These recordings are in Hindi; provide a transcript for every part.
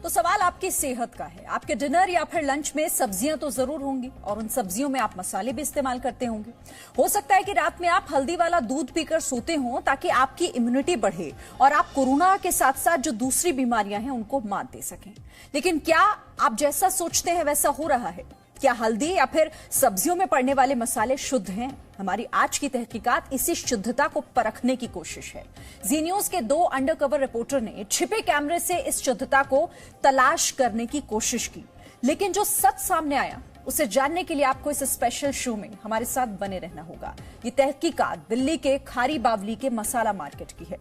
तो सवाल आपकी सेहत का है। आपके डिनर या फिर लंच में सब्जियां तो जरूर होंगी और उन सब्जियों में आप मसाले भी इस्तेमाल करते होंगे। हो सकता है कि रात में आप हल्दी वाला दूध पीकर सोते हो ताकि आपकी इम्यूनिटी बढ़े और आप कोरोना के साथ साथ जो दूसरी बीमारियां हैं उनको मात दे सकें। लेकिन क्या आप जैसा सोचते हैं वैसा हो रहा है? क्या हल्दी या फिर सब्जियों में पड़ने वाले मसाले शुद्ध हैं? हमारी आज की तहकीकात इसी शुद्धता को परखने की कोशिश है। जी न्यूज के 2 अंडरकवर रिपोर्टर ने छिपे कैमरे से इस शुद्धता को तलाश करने की कोशिश की, लेकिन जो सच सामने आया उसे जानने के लिए आपको इस स्पेशल शो में हमारे साथ बने रहना होगा। ये तहकीकात दिल्ली के खारी बावली के मसाला मार्केट की है।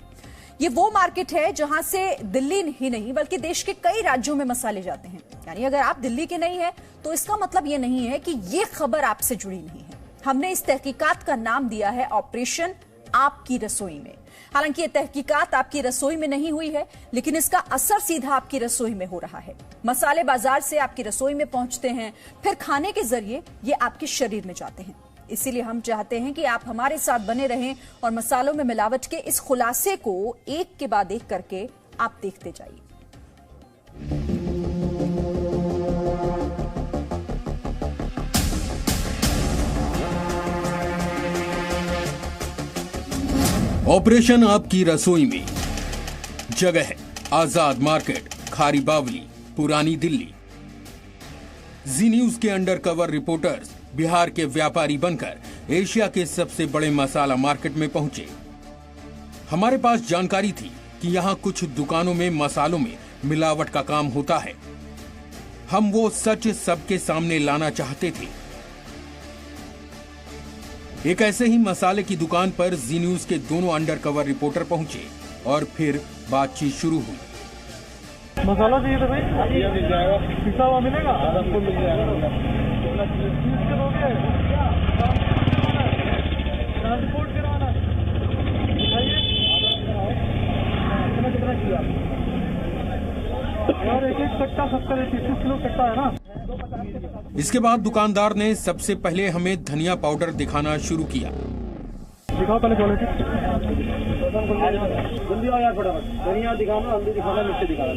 ये वो मार्केट है जहां से दिल्ली ही नहीं बल्कि देश के कई राज्यों में मसाले जाते हैं। यानी अगर आप दिल्ली के नहीं है तो इसका मतलब ये नहीं है कि ये खबर आपसे जुड़ी नहीं है। हमने इस तहकीकात का नाम दिया है ऑपरेशन आपकी रसोई में। हालांकि ये तहकीकात आपकी रसोई में नहीं हुई है, लेकिन इसका असर सीधा आपकी रसोई में हो रहा है। मसाले बाजार से आपकी रसोई में पहुंचते हैं, फिर खाने के जरिए ये आपके शरीर में जाते हैं। इसीलिए हम चाहते हैं कि आप हमारे साथ बने रहें और मसालों में मिलावट के इस खुलासे को एक के बाद एक करके आप देखते जाइए। ऑपरेशन आपकी रसोई में। जगह है आजाद मार्केट, खारी बावली, पुरानी दिल्ली। जी न्यूज के अंडरकवर रिपोर्टर्स बिहार के व्यापारी बनकर एशिया के सबसे बड़े मसाला मार्केट में पहुंचे। हमारे पास जानकारी थी कि यहां कुछ दुकानों में मसालों में मिलावट का काम होता है। हम वो सच सबके सामने लाना चाहते थे। एक ऐसे ही मसाले की दुकान पर जी न्यूज के दोनों अंडरकवर रिपोर्टर पहुंचे और फिर बातचीत शुरू हुई। मसाला चाहिए था भाई, मिल जाएगा। पिसा हुआ मिलेगा? आपको मिल जाएगा। रिपोर्ट करवाना कितना किया यार? एक कट्टा 70-30 किलो कट्टा है ना। इसके बाद दुकानदार ने सबसे पहले हमें धनिया पाउडर दिखाना शुरू किया। दिखाओ पहले क्वालिटी। जल्दी आओ यार, फटाफट। धनिया दिखाना, हल्दी दिखाना, मिर्ची दिखाना,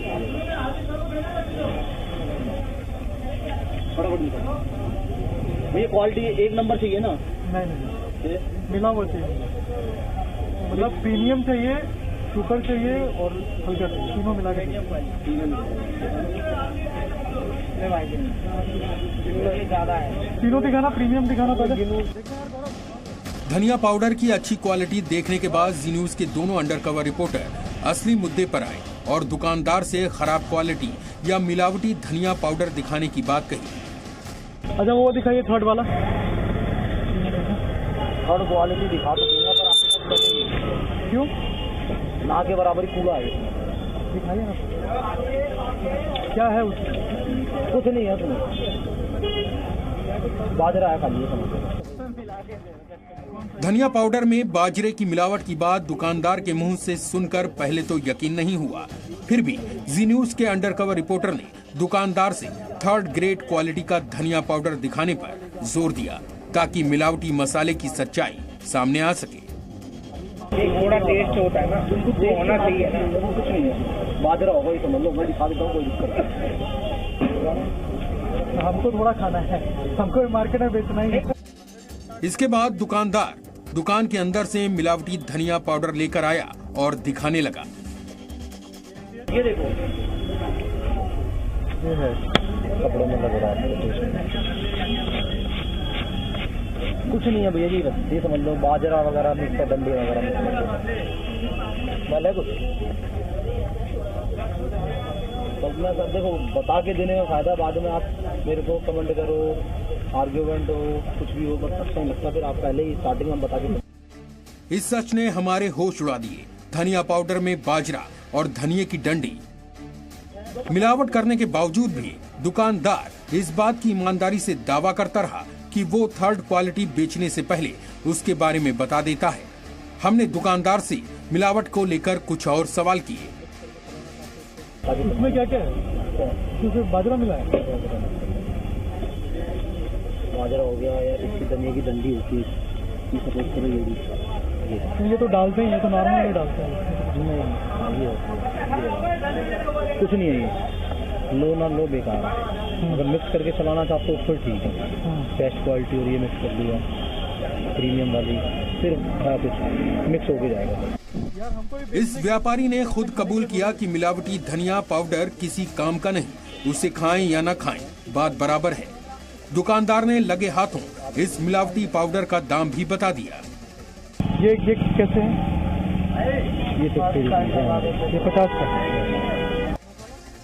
फटाफट दिखाओ। भैया क्वालिटी 1 नंबर चाहिए ना? नहीं, मिला हुआ चाहिए। मतलब प्रीमियम चाहिए, सुपर चाहिए और हल्का चाहिए, तीनों मिला के। तीनों दिखाना, प्रीमियम दिखाना पहले। धनिया पाउडर की अच्छी क्वालिटी देखने के बाद जी न्यूज के दोनों अंडरकवर रिपोर्टर असली मुद्दे पर आए और दुकानदार से खराब क्वालिटी या मिलावटी धनिया पाउडर दिखाने की बात कही। अच्छा वो दिखाइए थर्ड वाला। थर्ड क्वालिटी दिखा तो दूंगा पर आपके पास बनेगी। क्यों? ना के बराबर ही पूरा है। दिखाइए ना क्या है उसमें। कुछ नहीं है तुम्हें, बाजरा है खाली, समझ। धनिया पाउडर में बाजरे की मिलावट की बात दुकानदार के मुंह से सुनकर पहले तो यकीन नहीं हुआ। फिर भी जी न्यूज के अंडरकवर रिपोर्टर ने दुकानदार से 3rd ग्रेड क्वालिटी का धनिया पाउडर दिखाने पर जोर दिया ताकि मिलावटी मसाले की सच्चाई सामने आ सके। थोड़ा टेस्ट होता है ना, वो होना चाहिए ना। कुछ नहीं है, बाजरा होगा ही समझ लो। मैं दिखा देता हूँ, कोई दिक्कत नहीं। हमको थोड़ा खाना है, हमको मार्केट में बेचना ही है। इसके बाद दुकानदार दुकान के अंदर से मिलावटी धनिया पाउडर लेकर आया और दिखाने लगा। ये देखो, ये है कपड़ों में लग रहा है। कुछ नहीं है भैया जी, बस ये समझ लो बाजरा वगैरह मिक्स है, डंडे वगैरह कुछ तो मैं सब देखो बता के देने में फायदा। बाद में आप मेरे को कमेंट करो, आर्ग्यूमेंट हो, कुछ भी हो, बस अच्छा नहीं लगता। फिर आप पहले ही स्टार्टिंग में बता के। इस सच ने हमारे होश उड़ा दिए। धनिया पाउडर में बाजरा और धनिये की डंडी मिलावट करने के बावजूद भी दुकानदार इस बात की ईमानदारी से दावा करता रहा कि वो 3rd क्वालिटी बेचने से पहले उसके बारे में बता देता है। हमने दुकानदार से मिलावट को लेकर कुछ और सवाल किए। इसमें क्या क्या है? इसमें बाजरा मिला है? बाजरा हो गया यार, इसकी धनिया की डंडी होती है, सपोज करो ये तो डालते हैं, ये तो नॉर्मल नहीं डालते हैं। कुछ नहीं है ये। लो ना लो बेकार है। अगर मिक्स करके चलाना चाहते हो फिर ठीक है, बेस्ट क्वालिटी और ये मिक्स कर दिया प्रीमियम वाली, फिर कुछ मिक्स होके जाएगा। इस व्यापारी ने खुद कबूल किया कि मिलावटी धनिया पाउडर किसी काम का नहीं, उसे खाएं या न खाएं बात बराबर है। दुकानदार ने लगे हाथों इस मिलावटी पाउडर का दाम भी बता दिया। ये कैसे है? ये 50 का।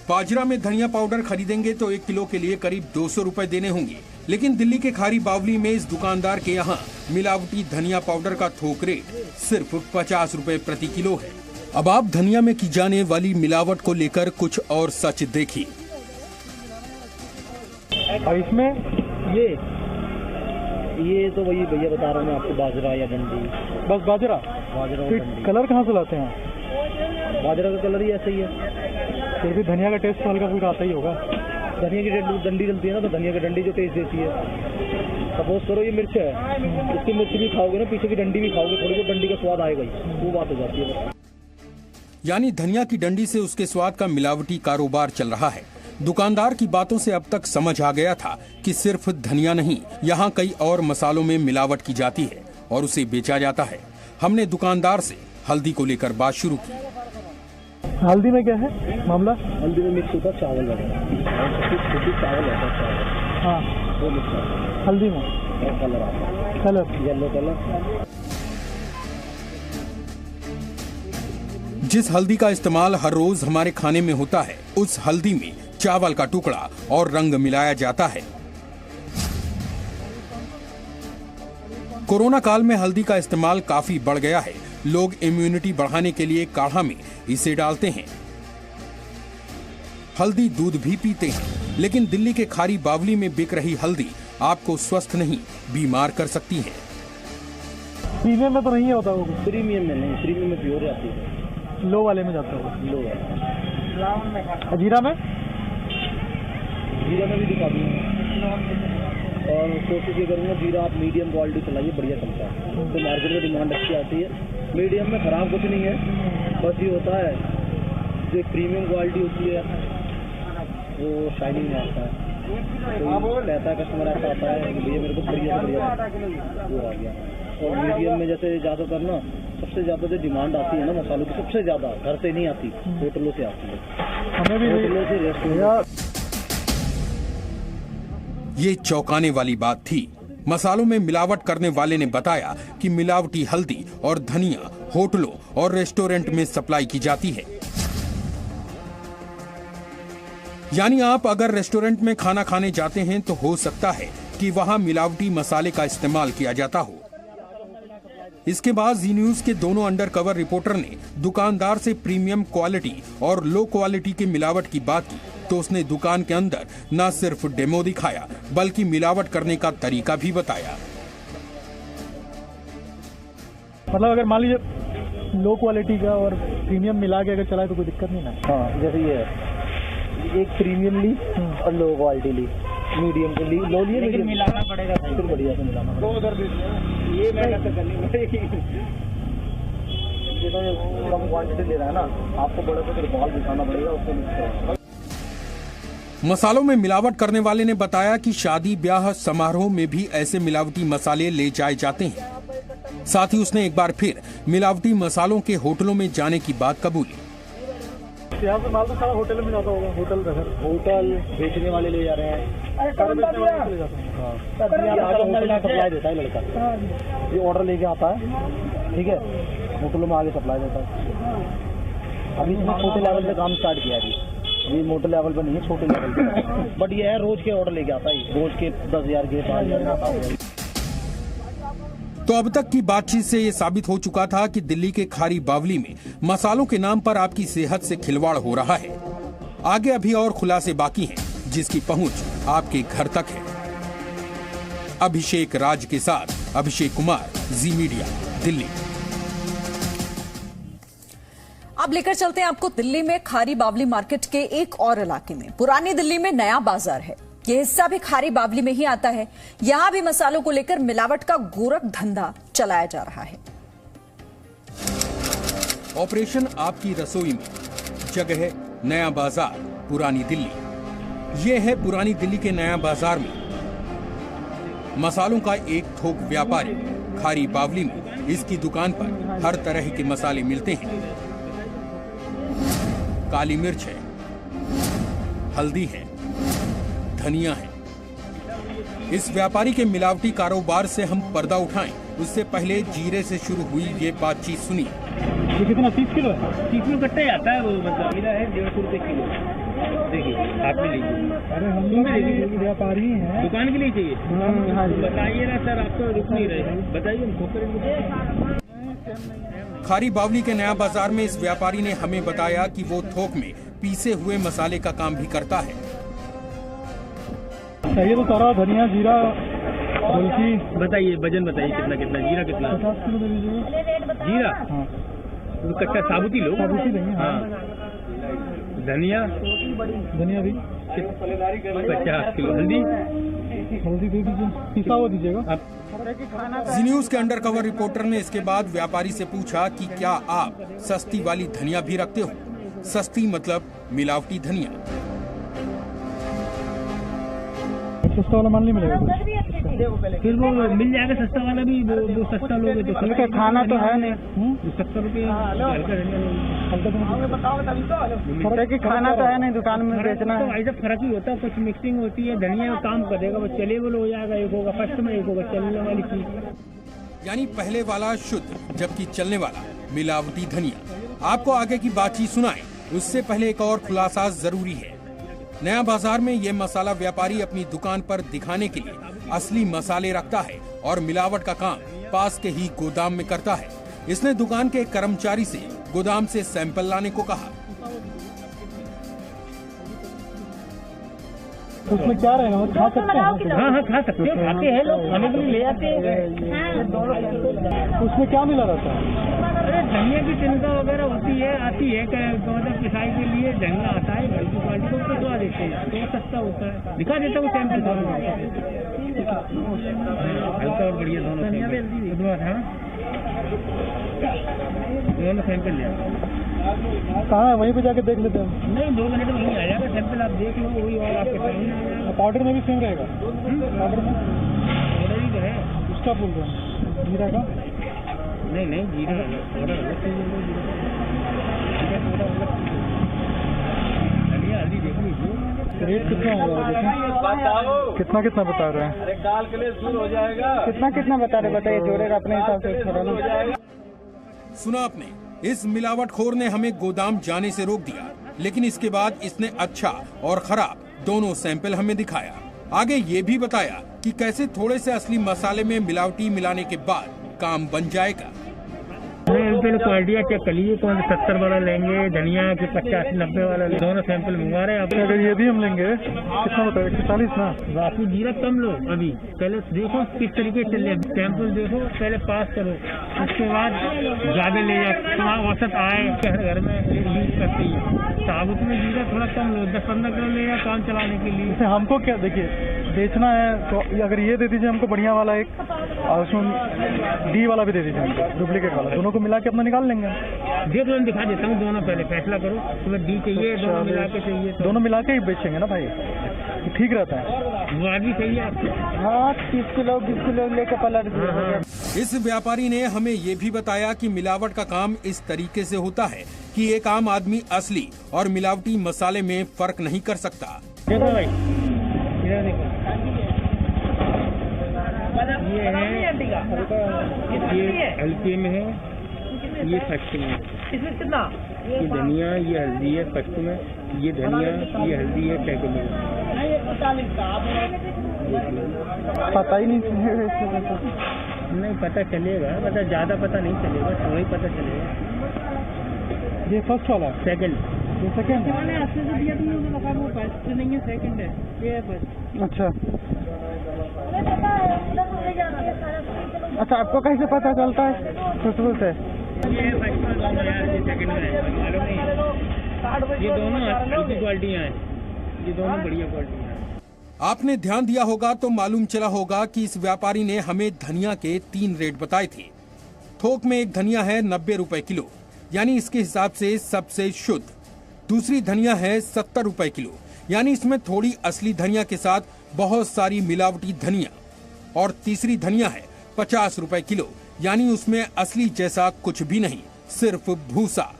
बाजरा में धनिया पाउडर खरीदेंगे तो 1 किलो के लिए करीब 200 रुपए देने होंगे, लेकिन दिल्ली के खारी बावली में इस दुकानदार के यहाँ मिलावटी धनिया पाउडर का थोक रेट सिर्फ 50 रुपए प्रति किलो है। अब आप धनिया में की जाने वाली मिलावट को लेकर कुछ और सच देखिए। और इसमें ये तो वही भैया बता रहा हूँ मैं आपको, बाजरा या डंडी। बस बाजरा और डंडी। कलर कहाँ से लाते हैं? बाजरा का कलर ही ऐसा ही है, फिर भी धनिया का टेस्ट हल्का फुल्का आता ही होगा। धनिया की डंडी डलती है ना, तो धनिया की डंडी जो टेस्ट देती है। सपोज करो ये मिर्च है, उसकी मिर्च भी खाओगे ना, पीछे की डंडी भी खाओगे, थोड़ी बहुत डंडी का स्वाद आएगा ही, वो बात हो जाती है। यानी धनिया की डंडी से उसके स्वाद का मिलावटी कारोबार चल रहा है। दुकानदार की बातों से अब तक समझ आ गया था कि सिर्फ धनिया नहीं, यहाँ कई और मसालों में मिलावट की जाती है और उसे बेचा जाता है। हमने दुकानदार से हल्दी को लेकर बात शुरू की। हल्दी में क्या है मामला? हल्दी में मिक्स होता चावल वगैरह, चावल होता है। हाँ, वो मिक्स होता है हल्दी में। कलर आता है, कलर येलो कलर। जिस हल्दी का इस्तेमाल हर रोज हमारे खाने में होता है, उस हल्दी में चावल का टुकड़ा और रंग मिलाया जाता है। कोरोना काल में हल्दी का इस्तेमाल काफी बढ़ गया है। लोग इम्यूनिटी बढ़ाने के लिए काढ़ा में इसे डालते हैं। हल्दी दूध भी पीते हैं, लेकिन दिल्ली के खारी बावली में बिक रही हल्दी आपको स्वस्थ नहीं, बीमार कर सकती है। प्रीमियम में तो नहीं होता वो? प्रीमियम में नहीं, प्रीमियम में प्योर आती है, लो वाले में जाता है। लो वाला। जीरा में? जीरा में भी दिखा दूंगा, और कोशिश ये करूँगा जीरा आप मीडियम क्वालिटी चलाइए, बढ़िया चलता है, तो मार्केट में डिमांड अच्छी आती है। मीडियम में खराब कुछ नहीं है, बस ये होता है जो प्रीमियम क्वालिटी होती है वो शाइनिंग में आता है, तो रहता है कस्टमर ऐसा आता है कि भैया मेरे को बढ़िया वो आ गया। और मीडियम में जैसे ज़्यादातर ना सबसे ज़्यादा जो डिमांड आती है ना मसालों की, सबसे ज़्यादा घर से नहीं आती, होटलों से आती है। हमें भी होटलों से, रेस्टोरेंट। ये चौंकाने वाली बात थी। मसालों में मिलावट करने वाले ने बताया कि मिलावटी हल्दी और धनिया होटलों और रेस्टोरेंट में सप्लाई की जाती है। यानी आप अगर रेस्टोरेंट में खाना खाने जाते हैं तो हो सकता है कि वहां मिलावटी मसाले का इस्तेमाल किया जाता हो। इसके बाद जी न्यूज के दोनों अंडरकवर रिपोर्टर ने दुकानदार से प्रीमियम क्वालिटी और लो क्वालिटी के मिलावट की बात की, तो उसने दुकान के अंदर न सिर्फ डेमो दिखाया बल्कि मिलावट करने का तरीका भी बताया। मतलब अगर मान लीजिए लो क्वालिटी का और प्रीमियम मिला के अगर चलाए तो कोई दिक्कत नहीं ना? हाँ, जैसे ये एक प्रीमियम ली और लो क्वालिटी ली, मीडियम को ली, लो लिए, लेकिन मिलाना पड़ेगा, फिर बढ़िया से मिलाना पड़ेगा। ये मेहनत करनी पड़ेगी, कम क्वांटिटी ले रहा है ना, आपको बड़े से बाल दिखाना पड़ेगा, उसको मिक्स। मसालों में मिलावट करने वाले ने बताया कि शादी ब्याह समारोह में भी ऐसे मिलावटी मसाले ले जाए जाते हैं। साथ ही उसने एक बार फिर मिलावटी मसालों के होटलों में जाने की बात कबूली। यहाँ से माल तो सारा होटल में जाता होगा, होटल बेचने वाले ले जा रहे हैं, सप्लाई देता है लड़का, ये ऑर्डर लेके आता है, ठीक है, होटलों में आगे सप्लाई देता है। अभी छोटे लेवल पे काम स्टार्ट किया है, ये मोटे लेवल पर नहीं है, छोटे लेवल पे, बट ये है रोज के ऑर्डर लेके आता है, रोज के 10,000 के 5,000। तो अब तक की बातचीत से ये साबित हो चुका था कि दिल्ली के खारी बावली में मसालों के नाम पर आपकी सेहत से खिलवाड़ हो रहा है। आगे अभी और खुलासे बाकी हैं, जिसकी पहुंच आपके घर तक है। अभिषेक राज के साथ अभिषेक कुमार, जी मीडिया, दिल्ली। अब लेकर चलते हैं आपको दिल्ली में खारी बावली मार्केट के एक और इलाके में। पुरानी दिल्ली में नया बाजार है, ये हिस्सा भी खारी बावली में ही आता है। यहां भी मसालों को लेकर मिलावट का गोरख धंधा चलाया जा रहा है। ऑपरेशन आपकी रसोई में, जगह नया बाजार, पुरानी दिल्ली। ये है पुरानी दिल्ली के नया बाजार में मसालों का एक थोक व्यापारी खारी बावली में इसकी दुकान पर हर तरह के मसाले मिलते हैं। काली मिर्च है, हल्दी है, धनिया है। इस व्यापारी के मिलावटी कारोबार से हम पर्दा उठाएं, उससे पहले जीरे से शुरू हुई ये बातचीत सुनी। ये कितना 30 किलो है? 30 किलो कट्टा आता है वो, मतलब जीरा है 150 रुपए किलो। देखिए आप भी लीजिए। अरे हम लोग व्यापारी हैं, दुकान के लिए चाहिए। हाँ बताइए ना सर, आप तो रुक नहीं रहे, बताइए हम। खारी बावली के नया बाजार में इस व्यापारी ने हमें बताया कि वो थोक में पीसे हुए मसाले का काम भी करता है। ये तो सारा धनिया जीरा बल्कि बताइए, वजन बताइए कितना कितना जीरा कितना? 50 किलो दे दीजिए। जीरा हाँ, तो कच्चा साबुती लो, साबुती देंगे हाँ। धनिया भी 50 किलो। हल्दी दे दीजिए, पिसा हुआ दीजिएगा। जी न्यूज के अंडरकवर रिपोर्टर ने इसके बाद व्यापारी से पूछा कि क्या आप सस्ती वाली धनिया भी रखते हो? सस्ती मतलब मिलावटी धनिया। सस्ता वाला मान नहीं मिलेगा, फिर वो मिल जाएगा सस्ता वाला भी। वो सस्ता लोगे तो उनका खाना तो है नहीं, 70 रुपये हल्का की खाना तो है नहीं, दुकान में बेचना है। ऐसा फर्क ही होता है, कुछ मिक्सिंग होती है। धनिया काम करेगा वो चलेबल हो जाएगा, एक होगा फर्स्ट में, एक होगा चलने वाली चीज। यानी पहले वाला शुद्ध, जबकि चलने वाला मिलावटी धनिया। आपको आगे की बातचीत सुनाएं, उससे पहले एक और खुलासा जरूरी है। नया बाजार में ये मसाला व्यापारी अपनी दुकान पर दिखाने के लिए असली मसाले रखता है और मिलावट का काम पास के ही गोदाम में करता है। इसने दुकान के एक कर्मचारी से गोदाम से सैंपल लाने को कहा। उसमें क्या रहेगा, खा सकते हैं? हाँ खा सकते हैं, खाते हैं लोग, खाने के लिए ले आते हैं। उसमें क्या मिला रहता है? अरे धनिया की तिनका वगैरह होती है, आती है पिसाई के लिए। धनिया आता है, घर की क्वालिटी को पिसवा देते हैं, तो सस्ता होता है। दिखा देता हूँ सैंपल दोनों, हल्का और बढ़िया दोनों सैंपल ले। कहाँ है, वहीं पे जाके देख लेते हैं। नहीं 2 मिनट में वहीं आ जाएगा सैंपल, आप देख लो वही। और आपके सामने पाउडर में भी सेम रहेगा। पाउडर में ऑर्डर ही तो है, उसका बोल रहे हैं जीरा का। नहीं जीरा ऑर्डर हल्दी देख लीजिए। रेट कितना होगा देखें, कितना बता रहे हैं? अरे दाल के लिए शुरू हो जाएगा। कितना बता रहे, बताइए, जोड़ेगा अपने हिसाब से। सुना आपने, इस मिलावटखोर ने हमें गोदाम जाने से रोक दिया, लेकिन इसके बाद इसने अच्छा और खराब दोनों सैंपल हमें दिखाया। आगे ये भी बताया कि कैसे थोड़े से असली मसाले में मिलावटी मिलाने के बाद काम बन जाएगा। पहले क्वालिटियाँ चेक कर लीजिए, कौन 70 वाला लेंगे, धनिया के 50-90 वाला लेंगे, दोनों सैंपल मंगवा रहे हैं आप। अगर ये भी हम लेंगे कितना बताए, 140 ना? बाकी जीरा कम लो अभी, पहले देखो किस तरीके से ले, सैंपल देखो, पहले पास करो, उसके बाद ज्यादा ले जाए, तुम्हारा औसत आए। घर में यूज करते ही साबुत में जीरा थोड़ा कम लो, 10-15 किलो ले जाए काम चलाने के लिए। हमको क्या देखिए बेचना है, तो अगर ये दे दीजिए हमको बढ़िया वाला एक, और उसमें डी वाला भी दे दीजिए, डुप्लीकेट वाला, दोनों को मिला के अपना निकाल लेंगे। देख लो, दिखा देता हूँ दोनों, पहले फैसला करो, तुम्हें डी चाहिए, दोनों मिला के चाहिए, दोनों मिला के ही बेचेंगे ना भाई, ठीक रहता है। वो आदमी सही है आपको। हाँ 30 किलो 20 किलो लेके पलट। इस व्यापारी ने हमें ये भी बताया कि मिलावट का काम इस तरीके से होता है कि एक आम आदमी असली और मिलावटी मसाले में फर्क नहीं कर सकता। देखो भाई, ये हल्के में है, ये फर्स्ट में है। इसमें कितना? ये धनिया, ये हल्दी है फर्स्ट में, ये धनिया, ये हल्दी है सेकंड में। पता ही नहीं पता चलेगा, मतलब ज्यादा पता नहीं चलेगा, थोड़ा ही पता चलेगा। ये फर्स्ट वाला, सेकंड, ये सेकंड है। मैंने अच्छे से दिया तुमने, तो लगा वो फर्स्ट नहीं है, सेकंड है, ये है फर्स्ट। अच्छा अच्छा, आपको कैसे पता चलता है खुशबू से? ये दोनों अच्छी क्वालिटियाँ हैं, ये दोनों बढ़िया क्वालिटी हैं। आपने ध्यान दिया होगा तो मालूम चला होगा कि इस व्यापारी ने हमें धनिया के 3 रेट बताए थे। थोक में एक धनिया है 90 रुपए किलो, यानी इसके हिसाब से सबसे शुद्ध। दूसरी धनिया है 70 रुपए किलो, यानी इसमें थोड़ी असली धनिया के साथ बहुत सारी मिलावटी धनिया। और तीसरी धनिया है 50 रुपए किलो, यानी उसमें असली जैसा कुछ भी नहीं, सिर्फ भूसा।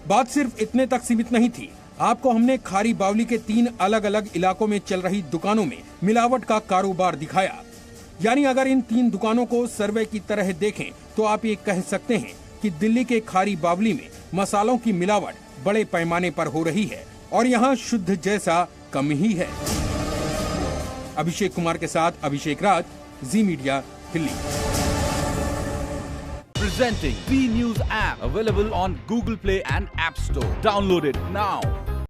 बात सिर्फ इतने तक सीमित नहीं थी। आपको हमने खारी बावली के 3 अलग अलग इलाकों में चल रही दुकानों में मिलावट का कारोबार दिखाया। यानी अगर इन 3 दुकानों को सर्वे की तरह देखें तो आप ये कह सकते हैं कि दिल्ली के खारी बावली में मसालों की मिलावट बड़े पैमाने पर हो रही है और यहाँ शुद्ध जैसा कम ही है। अभिषेक कुमार के साथ Abhishek Raj, Zee Media, Delhi. Presenting B News app, available on Google Play and App Store. Download it now.